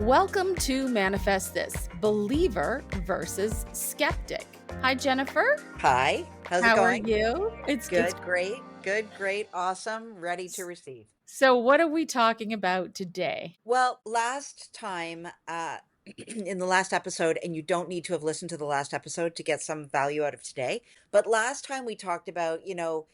Welcome to Manifest This, believer versus skeptic. Hi, Jennifer. Hi, how's it How are going? you? It's Good, great, awesome, ready to receive. so what are we talking about today? Well, last time, in the last episode, and you don't need to have listened to the last episode to get some value out of today, but last time we talked about,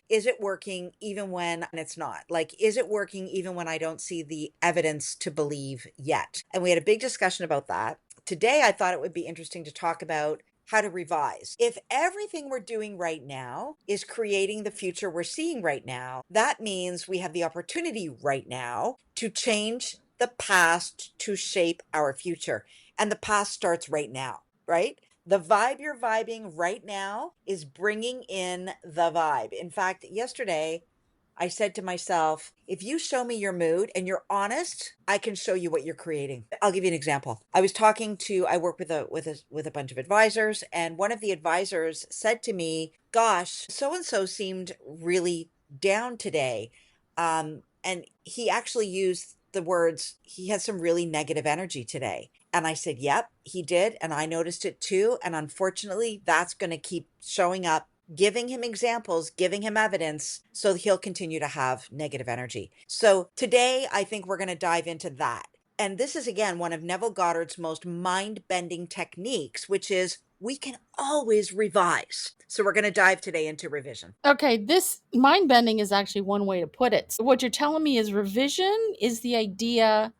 is it working even when it's not? Like, is it working even when I don't see the evidence to believe yet? And we had a big discussion about that. Today, I thought it would be interesting to talk about how to revise. If everything we're doing right now is creating the future we're seeing right now, that means we have the opportunity right now to change the past to shape our future. And the past starts right now, right? The vibe you're vibing right now is bringing in the vibe. In fact, yesterday, I said to myself, if you show me your mood and you're honest, I can show you what you're creating. I'll give you an example. I work with a bunch of advisors, and one of the advisors said to me, "Gosh, so and so seemed really down today." And he actually used the words, he had some really negative energy today. And I said, "Yep, he did, and I noticed it too, and unfortunately, that's going to keep showing up." Giving him examples, giving him evidence so he'll continue to have negative energy. So today, I think we're going to dive into that. And this is, again, one of Neville Goddard's most mind bending techniques, which is we can always revise. So we're going to dive today into revision. Okay, this mind bending is actually one way to put it. So what you're telling me is revision is the idea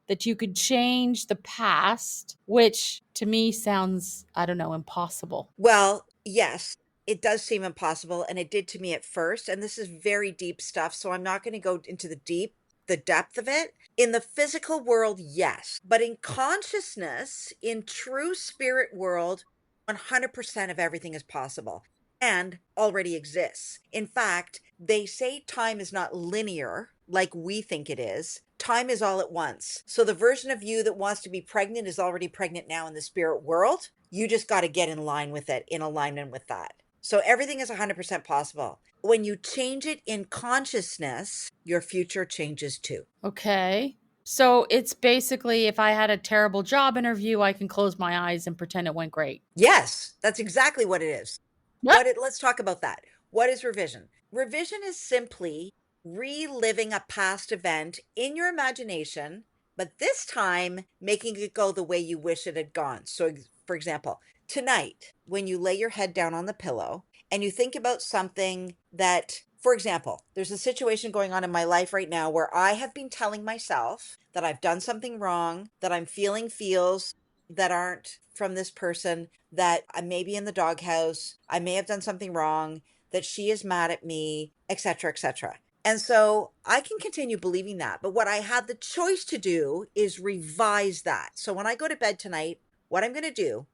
that you could change the past, which to me sounds, I don't know, impossible. Well, yes, it does seem impossible, and it did to me at first. And this is very deep stuff, so I'm not going to go into the depth of it. In the physical world, yes, but in consciousness, in true spirit world, 100% of everything is possible and already exists. In fact, they say time is not linear like we think it is. Time is all at once. So the version of you that wants to be pregnant is already pregnant now in the spirit world. You just got to get in line with it, in alignment with that. So everything is 100% possible. When you change it in consciousness, your future changes too. Okay. So it's basically if I had a terrible job interview, I can close my eyes and pretend it went great. Yes, that's exactly what it is. Yep. Let's talk about that. What is revision? Revision is simply reliving a past event in your imagination, but this time making it go the way you wish it had gone. So, for example, tonight, when you lay your head down on the pillow and you think about something that, for example, there's a situation going on in my life right now where I have been telling myself that I've done something wrong, that I'm feeling feels that aren't from this person, that I may be in the doghouse, I may have done something wrong, that she is mad at me, etc., etc. And so I can continue believing that. But what I had the choice to do is revise that. So when I go to bed tonight, what I'm going to do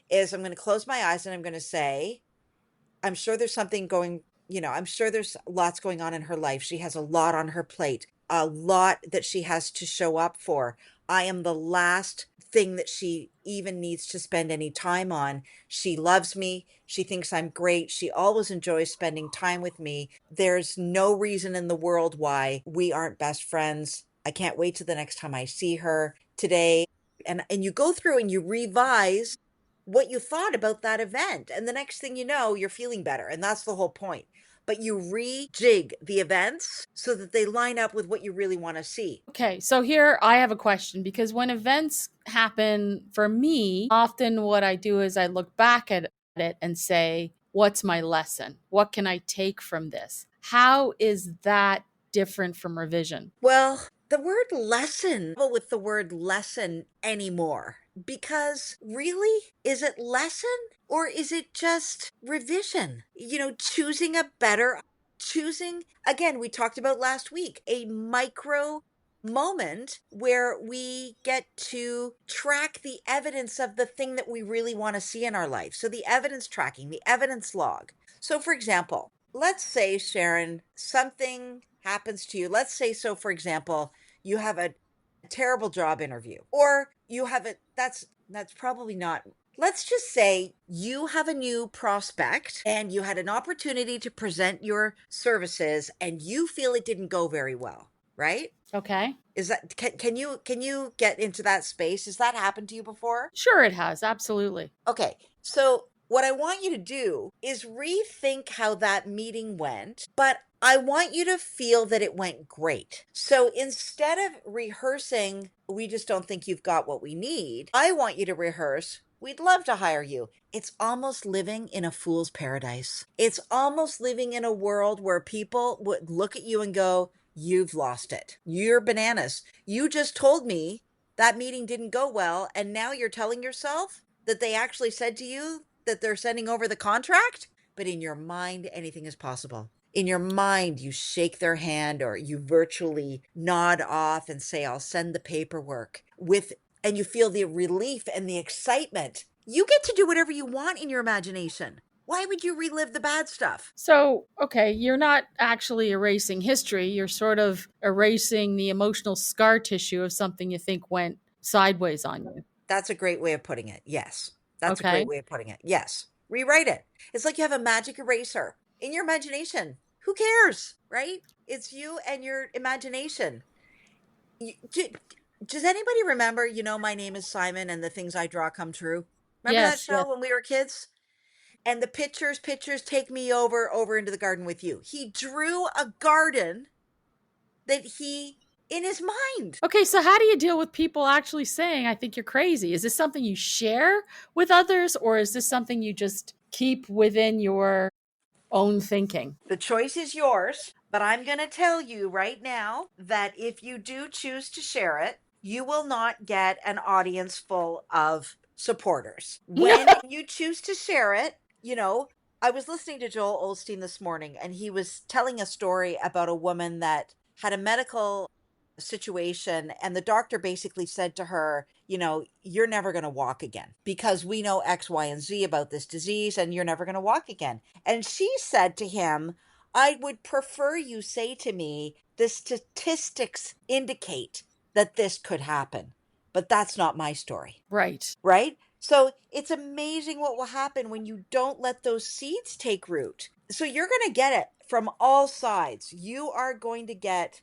is I'm going to close my eyes and I'm going to say, I'm sure there's something going, I'm sure there's lots going on in her life. She has a lot on her plate, a lot that she has to show up for. I am the last thing that she even needs to spend any time on. She loves me. She thinks I'm great. She always enjoys spending time with me. There's no reason in the world why we aren't best friends. I can't wait till the next time I see her today. And you go through and you revise what you thought about that event. And the next thing you know, you're feeling better. And that's the whole point. But you rejig the events so that they line up with what you really want to see. Okay, so here I have a question because when events happen for me, often what I do is I look back at it and say, what's my lesson? What can I take from this? How is that different from revision? Well, the word lesson, well, with the word lesson anymore, because really, is it lesson or is it just revision? Choosing, again, we talked about last week, a micro moment where we get to track the evidence of the thing that we really want to see in our life. So the evidence tracking, the evidence log. So, for example, let's say, Sharon, something happens to you. Let's say, so for example, you have a terrible job interview, or you have that's probably not. Let's just say you have a new prospect and you had an opportunity to present your services and you feel it didn't go very well, right? Okay. Is that can you get into that space? Has that happened to you before? Sure, it has. Absolutely. Okay. So what I want you to do is rethink how that meeting went, but I want you to feel that it went great. So instead of rehearsing, we just don't think you've got what we need, I want you to rehearse, we'd love to hire you. It's almost living in a fool's paradise. It's almost living in a world where people would look at you and go, you've lost it. You're bananas. You just told me that meeting didn't go well, and now you're telling yourself that they actually said to you that they're sending over the contract? But in your mind, anything is possible. In your mind, you shake their hand or you virtually nod off and say, I'll send the paperwork and you feel the relief and the excitement. You get to do whatever you want in your imagination. Why would you relive the bad stuff? So, okay, you're not actually erasing history. You're sort of erasing the emotional scar tissue of something you think went sideways on you. That's a great way of putting it. Yes. That's a great Okay. way of putting it. Yes. Rewrite it. It's like you have a magic eraser in your imagination. Who cares, right? It's you and your imagination. Does anybody remember, My Name is Simon and the Things I Draw Come True? Remember that Yes, yes. show when we were kids? And the pictures take me over into the garden with you. He drew a garden that in his mind. Okay, so how do you deal with people actually saying, I think you're crazy? Is this something you share with others, or is this something you just keep within your own thinking? The choice is yours, but I'm going to tell you right now that if you do choose to share it, you will not get an audience full of supporters. When you choose to share it, I was listening to Joel Osteen this morning, and he was telling a story about a woman that had a medical situation, and the doctor basically said to her, you're never going to walk again because we know X, Y, and Z about this disease, and you're never going to walk again. And she said to him, I would prefer you say to me, the statistics indicate that this could happen, but that's not my story. Right. Right? So it's amazing what will happen when you don't let those seeds take root. So you're going to get it from all sides. You are going to get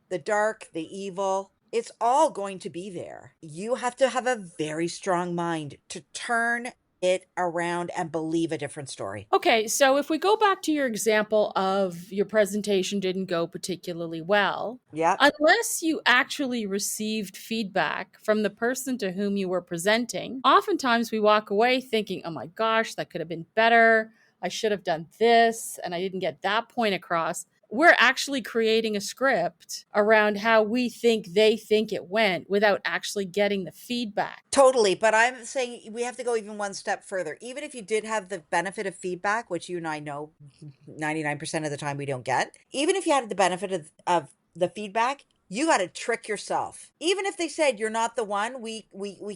the dark, the evil. It's all going to be there. You have to have a very strong mind to turn it around and believe a different story. Okay, so if we go back to your example of your presentation didn't go particularly well, Yep. unless you actually received feedback from the person to whom you were presenting, oftentimes we walk away thinking, oh my gosh, that could have been better. I should have done this, and I didn't get that point across. We're actually creating a script around how we think they think it went without actually getting the feedback. Totally. But I'm saying we have to go even one step further. Even if you did have the benefit of feedback, which you and I know 99% of the time we don't get, even if you had the benefit of the feedback, you got to trick yourself. Even if they said you're not the one, we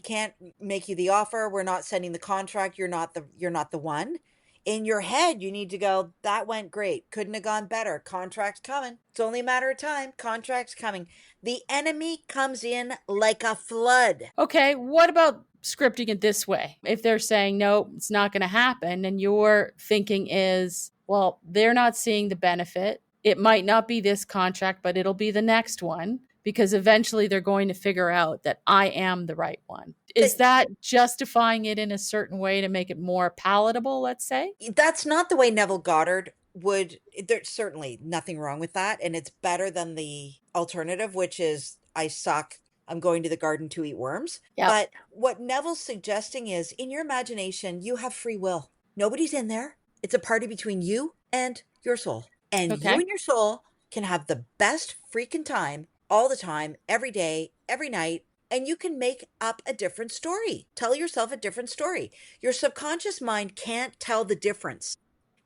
can't make you the offer, we're not sending the contract, you're not the one. In your head, you need to go, that went great. Couldn't have gone better. Contract's coming. It's only a matter of time. Contract's coming. The enemy comes in like a flood. Okay, what about scripting it this way? If they're saying, no, it's not going to happen, and your thinking is, well, they're not seeing the benefit. It might not be this contract, but it'll be the next one because eventually they're going to figure out that I am the right one. Is that justifying it in a certain way to make it more palatable, let's say? That's not the way Neville Goddard would. There's certainly nothing wrong with that. And it's better than the alternative, which is I suck. I'm going to the garden to eat worms. Yeah. But what Neville's suggesting is in your imagination, you have free will. Nobody's in there. It's a party between you and your soul. And Okay. you and your soul can have the best freaking time all the time, every day, every night. And you can make up a different story. Tell yourself a different story. Your subconscious mind can't tell the difference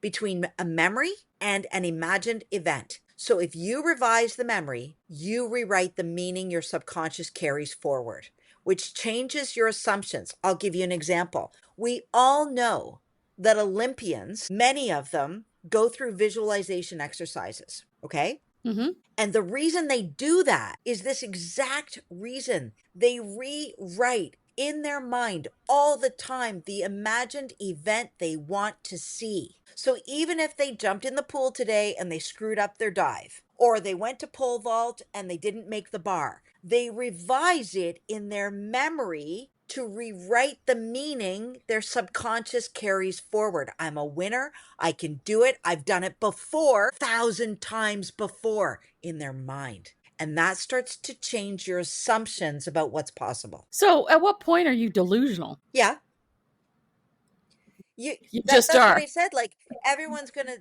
between a memory and an imagined event. So if you revise the memory, you rewrite the meaning your subconscious carries forward, which changes your assumptions. I'll give you an example. We all know that Olympians, many of them, go through visualization exercises, okay? Mm-hmm. And the reason they do that is this exact reason. They rewrite in their mind all the time the imagined event they want to see. So even if they jumped in the pool today and they screwed up their dive, or they went to pole vault and they didn't make the bar, they revise it in their memory to rewrite the meaning their subconscious carries forward. I'm a winner. I can do it. I've done it before, 1,000 times before in their mind. And that starts to change your assumptions about what's possible. So at what point are you delusional? Yeah. You You that just that's what are. I said. Like everyone's gonna,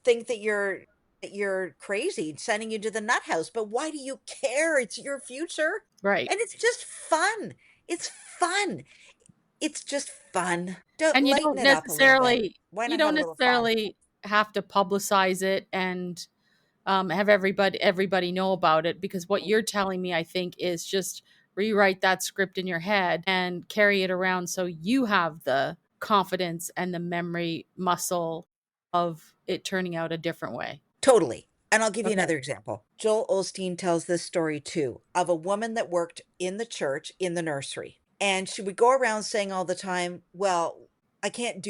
think that you're crazy, sending you to the nut house. But why do you care? It's your future, Right. and it's just fun. It's fun. It's just fun. Don't And lighten it up a little bit. Why you not don't have a little fun? necessarily have to publicize it and have everybody know about it, because what you're telling me, I think, is just rewrite that script in your head and carry it around so you have the confidence and the memory muscle of it turning out a different way. Totally. And I'll give you Okay. another example. Joel Osteen tells this story too of a woman that worked in the church in the nursery. And she would go around saying all the time, well, I can't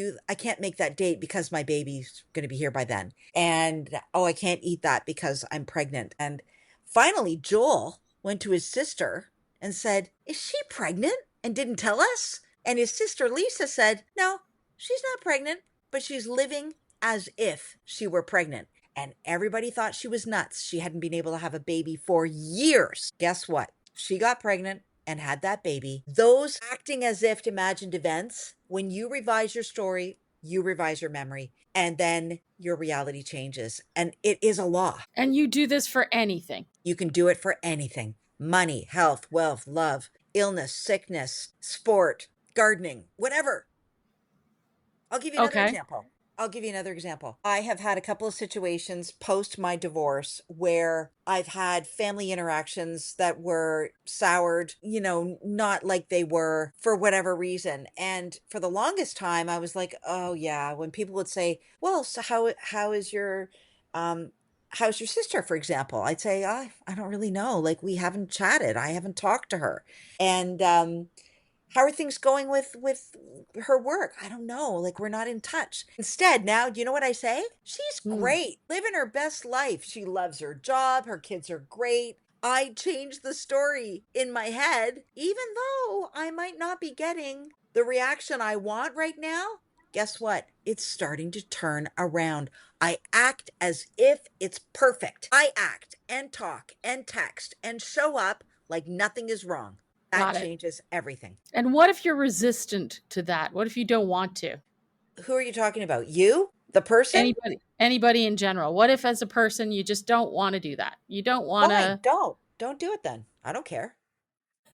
make that date because my baby's going to be here by then. And oh, I can't eat that because I'm pregnant. And finally, Joel went to his sister and said, is she pregnant? And didn't tell us. And his sister Lisa said, no, she's not pregnant, but she's living as if she were pregnant. And everybody thought she was nuts. She hadn't been able to have a baby for years. Guess what? She got pregnant and had that baby. Those acting as if imagined events, when you revise your story, you revise your memory, and then your reality changes. And it is a law. And you do this for anything. You can do it for anything: money, health, wealth, love, illness, sickness, sport, gardening, whatever. I'll give you another Okay. example. I'll give you another example. I have had a couple of situations post my divorce where I've had family interactions that were soured, not like they were for whatever reason. And for the longest time, I was like, oh, yeah. When people would say, well, so um, how's your sister, for example? I'd say, I don't really know. Like, we haven't chatted. I haven't talked to her. And, how are things going with her work? I don't know. Like, we're not in touch. Instead, now, do you know what I say? She's Hmm. great, living her best life. She loves her job. Her kids are great. I changed the story in my head, even though I might not be getting the reaction I want right now. Guess what? It's starting to turn around. I act as if it's perfect. I act and talk and text and show up like nothing is wrong. That Got it. changes everything. And what if you're resistant to that? What if you don't want to? Who are you talking about? You? The person? Anybody in general. What if as a person you just don't want to do that? You don't want Fine, to. don't. Don't do it then. I don't care.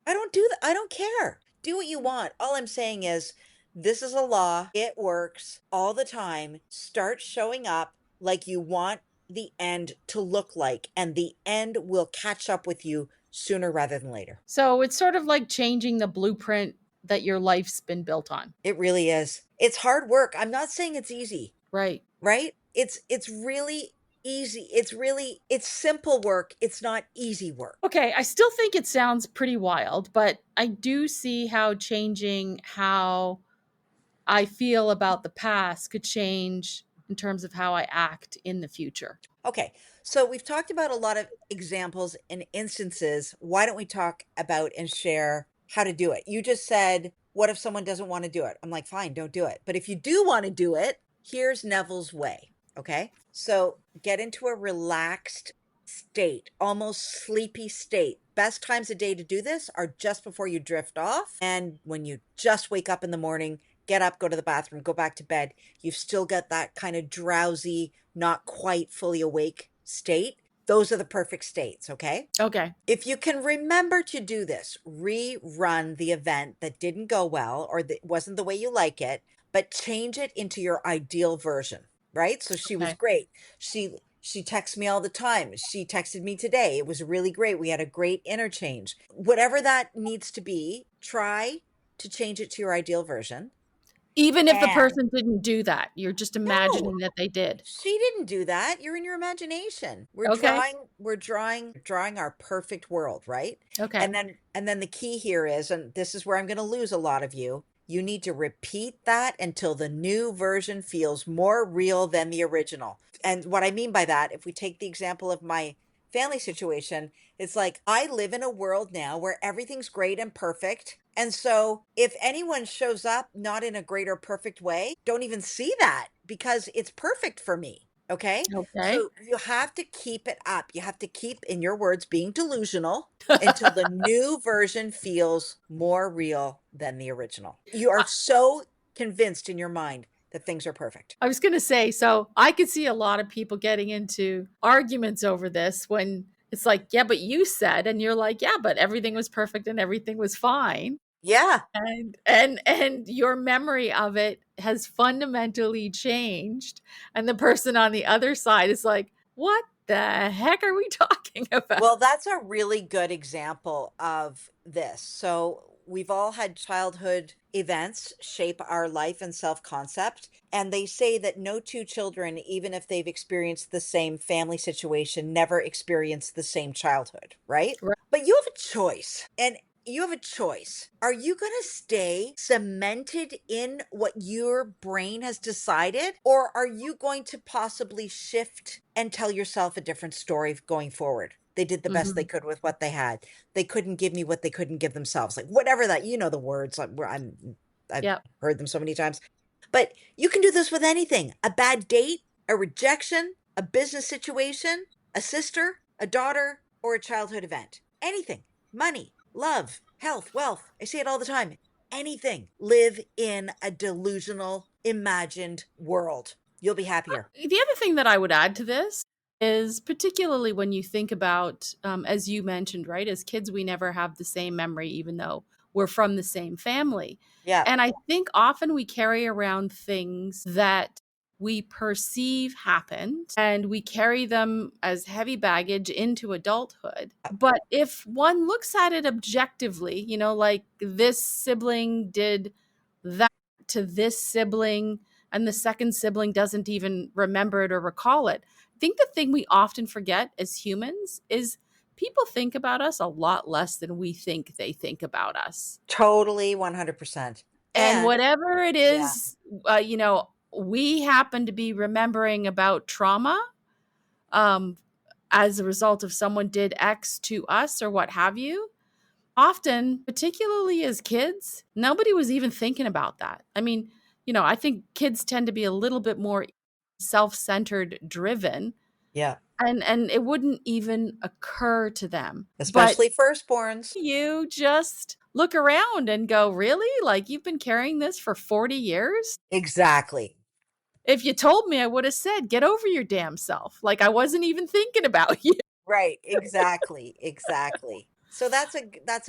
I don't do that. I don't care. Do what you want. All I'm saying is this is a law. It works all the time. Start showing up like you want the end to look like, and the end will catch up with you sooner rather than later. So it's sort of like changing the blueprint that your life's been built on. It really is. It's hard work. I'm not saying it's easy. Right. Right? It's really easy. It's simple work. It's not easy work. Okay, I still think it sounds pretty wild, but I do see how changing how I feel about the past could change in terms of how I act in the future. Okay. So we've talked about a lot of examples and instances. Why don't we talk about and share how to do it? You just said, what if someone doesn't want to do it? I'm like, fine, don't do it. But if you do want to do it, here's Neville's way. Okay. So get into a relaxed state, almost sleepy state. Best times of day to do this are just before you drift off and when you just wake up in the morning. Get up, go to the bathroom, go back to bed. You've still got that kind of drowsy, not quite fully awake state. Those are the perfect states, okay? Okay. If you can remember to do this, rerun the event that didn't go well or that wasn't the way you like it, but change it into your ideal version, right? So she was Okay. great. She texts me all the time. She texted me today. It was really great. We had a great interchange. Whatever that needs to be, try to change it to your ideal version. Even if the And person didn't do that, you're just no, imagining that they did. she didn't do that. You're in your imagination. Okay. We're drawing our perfect world, right? Okay. And then the key here is, and this is where I'm going to lose a lot of you, You need to repeat that until the new version feels more real than the original. And what I mean by that, if we take the example of my family situation, it's like I live in a world now where everything's great and perfect. And so if anyone shows up not in a great or perfect way, don't even see that because it's perfect for me. Okay. Okay. So you have to keep it up. You have to keep, in your words, being delusional until the new version feels more real than the original. You are so convinced in your mind that things are perfect. I was going to say, so I could see a lot of people getting into arguments over this when it's like, yeah, but you said, and you're like, yeah, but everything was perfect and everything was fine. Yeah. And your memory of it has fundamentally changed. And the person on the other side is like, what the heck are we talking about? Well, that's a really good example of this. So, we've all had childhood events shape our life and self concept. And they say that no two children, even if they've experienced the same family situation, never experience the same childhood, right? Right. But you have a choice. And you have a choice. Are you going to stay cemented in what your brain has decided? Or are you going to possibly shift and tell yourself a different story going forward? They did the best they Mm-hmm. could with what they had. They couldn't give me what they couldn't give themselves. Like whatever that, the words. I've Yep. heard them so many times. But you can do this with anything: a bad date, a rejection, a business situation, a sister, a daughter, or a childhood event. Anything. Money, love, health, wealth. I say it all the time. Anything. Live in a delusional, imagined world. You'll be happier. The other thing that I would add to this is particularly when you think about, as you mentioned, right, as kids, we never have the same memory, even though we're from the same family. Yeah, And I think often we carry around things that we perceive happened and we carry them as heavy baggage into adulthood. But if one looks at it objectively, like this sibling did that to this sibling, and the second sibling doesn't even remember it or recall it. I think the thing we often forget as humans is people think about us a lot less than we think they think about us. totally 100%. And And whatever it yeah, is, we happen to be remembering about trauma, um, as a result of someone did X to us or what have you. Often, particularly as kids, nobody was even thinking about that. I mean, I think kids tend to be a little bit more self-centered driven, yeah, and it wouldn't even occur to them. But especially firstborns. you just look around and go, "Really? Like you've been carrying this for 40 years?" Exactly. If you told me, I would have said, "Get over your damn self." Like I wasn't even thinking about you. Right, exactly, exactly. So that's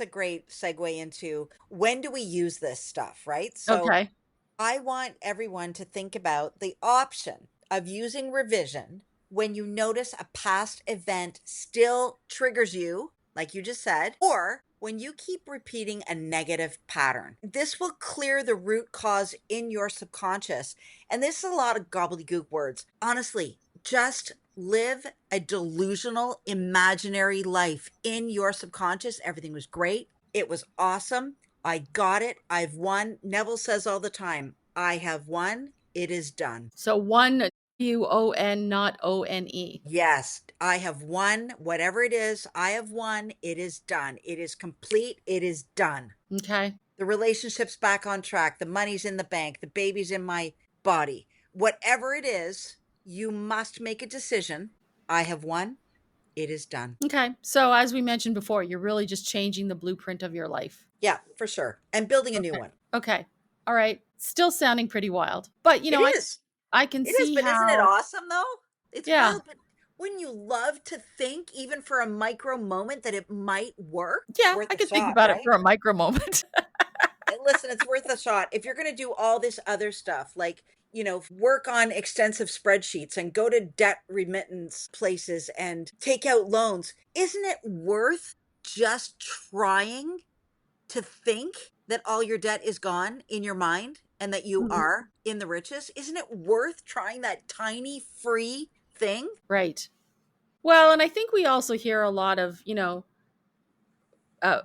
a great segue into when do we use this stuff, right? So Okay. I want everyone to think about the option of using revision when you notice a past event still triggers you, like you just said, or when you keep repeating a negative pattern. This will clear the root cause in your subconscious. And this is a lot of gobbledygook words. Honestly, just live a delusional, imaginary life in your subconscious. Everything was great. It was awesome. I got it. I've won. Neville says all the time, I have won. It is done. So one WON, not ONE. Yes, I have won. Whatever it is, I have won. It is done. It is complete. It is done. Okay. The relationship's back on track. The money's in the bank. The baby's in my body. Whatever it is, you must make a decision. I have won. It is done. Okay. So as we mentioned before, you're really just changing the blueprint of your life. Yeah, for sure. And building a new Okay. one. Okay. All right. Still sounding pretty wild. But It is. I can It is, see but isn't it how. awesome though? It's Yeah. wild, but wouldn't you love to think, even for a micro moment, that it might work? It's Yeah, worth I a could think shot, about it right? for a micro moment. And listen, it's worth a shot. If you're going to do all this other stuff, like, work on extensive spreadsheets and go to debt remittance places and take out loans, isn't it worth just trying to think that all your debt is gone in your mind and that you Mhm. are in the riches? Isn't it worth trying that tiny free thing? Right. Well, and I think we also hear a lot of,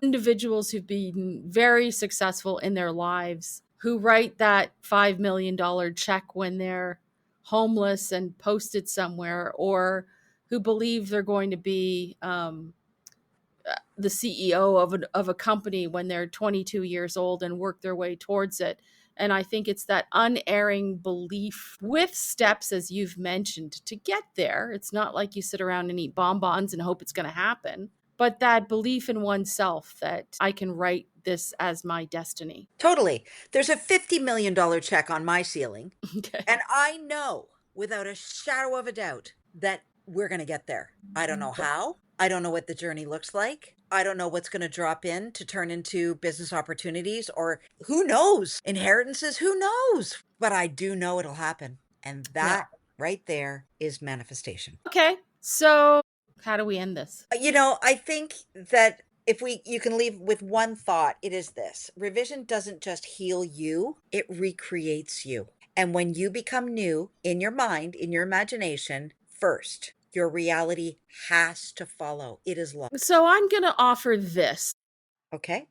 individuals who've been very successful in their lives who write that $5 million check when they're homeless and posted somewhere, or who believe they're going to be the CEO of a company when they're 22 years old and work their way towards it. And I think it's that unerring belief with steps, as you've mentioned, to get there. It's not like you sit around and eat bonbons and hope it's going to happen, but that belief in oneself that I can write this as my destiny. Totally. There's a $50 million check on my ceiling. Okay. And I know without a shadow of a doubt that we're going to get there. I don't know how. I don't know what the journey looks like. I don't know what's going to drop in to turn into business opportunities, or who knows, inheritances, who knows? But I do know it'll happen. And that right there is manifestation. Okay. So how do we end this? I think that if you can leave with one thought, it is this: revision doesn't just heal you, it recreates you. And when you become new in your mind, in your imagination, first, your reality has to follow. It is law. So I'm going to offer this. Okay.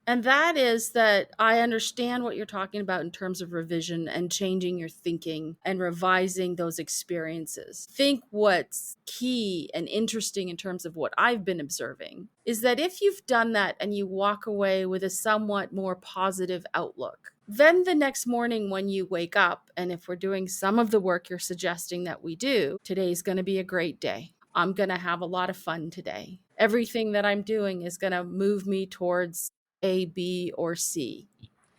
And that is that I understand what you're talking about in terms of revision and changing your thinking and revising those experiences. Think what's key and interesting in terms of what I've been observing is that if you've done that and you walk away with a somewhat more positive outlook, then the next morning when you wake up, and if we're doing some of the work you're suggesting that we do, today's going to be a great day. I'm going to have a lot of fun today. Everything that I'm doing is going to move me towards A, B, or C.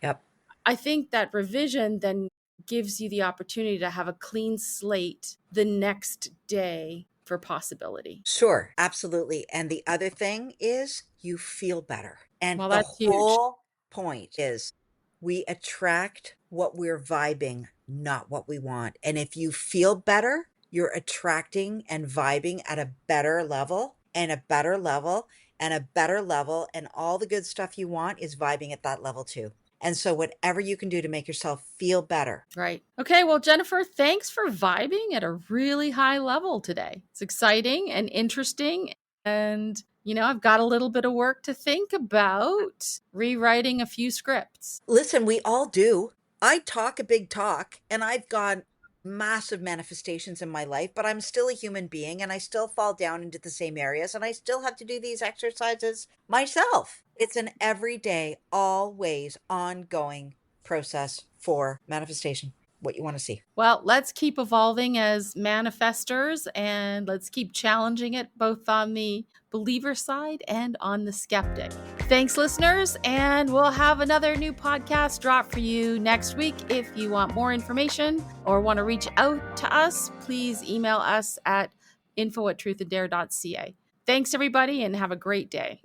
Yep. I think that revision then gives you the opportunity to have a clean slate the next day for possibility. Sure, absolutely. And the other thing is you feel better. And Well, the that's huge. whole point is we attract what we're vibing, not what we want. And if you feel better, you're attracting and vibing at a better level and a better level and a better level. And all the good stuff you want is vibing at that level too. And so whatever you can do to make yourself feel better. Right. Okay. Well, Jennifer, thanks for vibing at a really high level today. It's exciting and interesting. And, I've got a little bit of work to think about rewriting a few scripts. Listen, we all do. I talk a big talk and I've got massive manifestations in my life, but I'm still a human being and I still fall down into the same areas and I still have to do these exercises myself. It's an everyday, always ongoing process for manifestation, what you want to see. Well, let's keep evolving as manifestors and let's keep challenging it both on the believer side and on the skeptic. Thanks, listeners, and we'll have another new podcast drop for you next week. If you want more information or want to reach out to us, please email us at info@truthanddare.ca. Thanks, everybody, and have a great day.